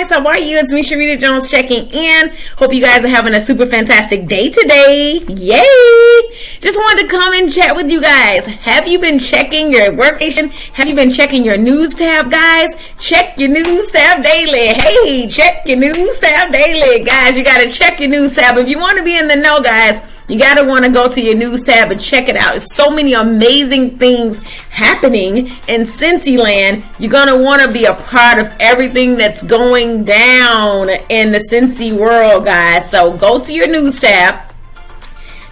How are you? It's me, Charita Jones, checking in. Hope you guys are having a super fantastic day today. Yay! Just wanted to come and chat with you guys. Have you been checking your workstation? Have you been checking your news tab, guys? Check your news tab daily. Hey, check your news tab daily. Guys, you got to check your news tab. If you want to be in the know, guys, you got to want to go to your news tab and check it out. There's so many amazing things happening in Scentsy land. You're going to want to be a part of everything that's going down in the Scentsy world, guys. So go to your news tab.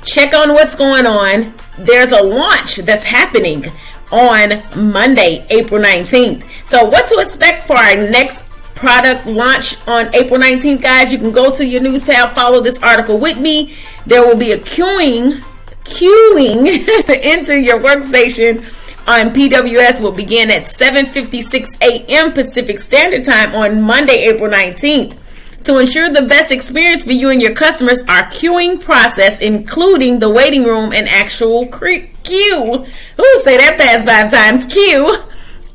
Check on what's going on. There's a launch that's happening on Monday, April 19th. So what to expect for our next product launch on April 19th, guys? You can go to your news tab, follow this article with me. There will be a queuing to enter your workstation on PWS will begin at 7:56 a.m. Pacific Standard Time on Monday, April 19th. To ensure the best experience for you and your customers, our queuing process, including the waiting room and actual queue. Ooh, say that fast 5 times. Queue.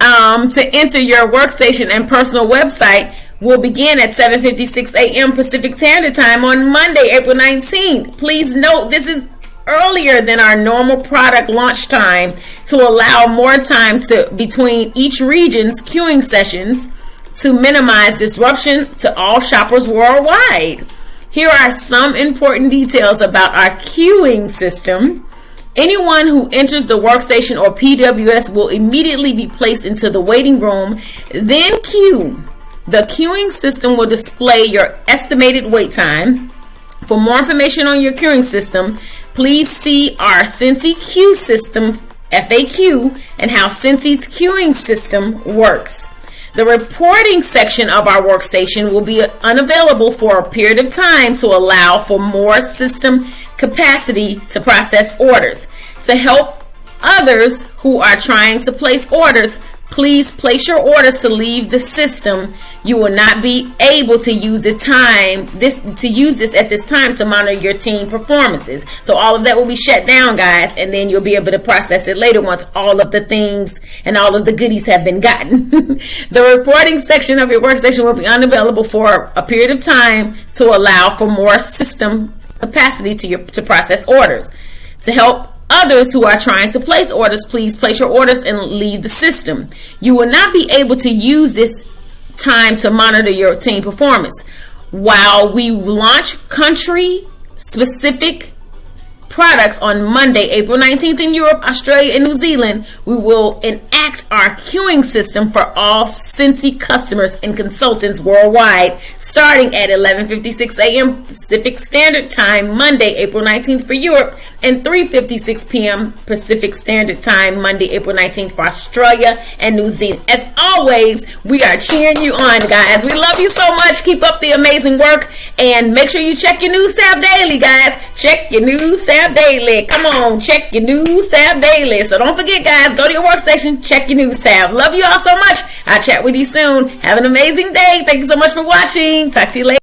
To enter your workstation and personal website will begin at 7:56 a.m. Pacific Standard Time on Monday, April 19th. Please note this is earlier than our normal product launch time to allow more time between each region's queuing sessions to minimize disruption to all shoppers worldwide. Here are some important details about our queuing system. Anyone who enters the workstation or PWS will immediately be placed into the waiting room, then queue. The queuing system will display your estimated wait time. For more information on your queuing system, please see our Scentsy Queue System FAQ and how Scentsy's queuing system works. The reporting section of our workstation will be unavailable for a period of time to allow for more system capacity to process orders. To help others who are trying to place orders, please place your orders to leave the system. You will not be able to use this at this time to monitor your team performances. So all of that will be shut down, guys, and then you'll be able to process it later once all of the things and all of the goodies have been gotten. The reporting section of your workstation will be unavailable for a period of time to allow for more system capacity to process orders. To help others who are trying to place orders, please place your orders and leave the system. You will not be able to use this time to monitor your team performance. While we launch country-specific products on Monday, April 19th in Europe, Australia, and New Zealand, we will enact our queuing system for all Scentsy customers and consultants worldwide, starting at 11:56 a.m. Pacific Standard Time, Monday, April 19th for Europe, and 3:56 p.m. Pacific Standard Time, Monday, April 19th for Australia and New Zealand. As always, we are cheering you on, guys. We love you so much. Keep up the amazing work, and make sure you check your news tab daily, guys. Check your news tab daily. Come on, check your news tab daily. So don't forget, guys, go to your workstation, check your news tab. Love you all so much. I'll chat with you soon. Have an amazing day. Thank you so much for watching. Talk to you later.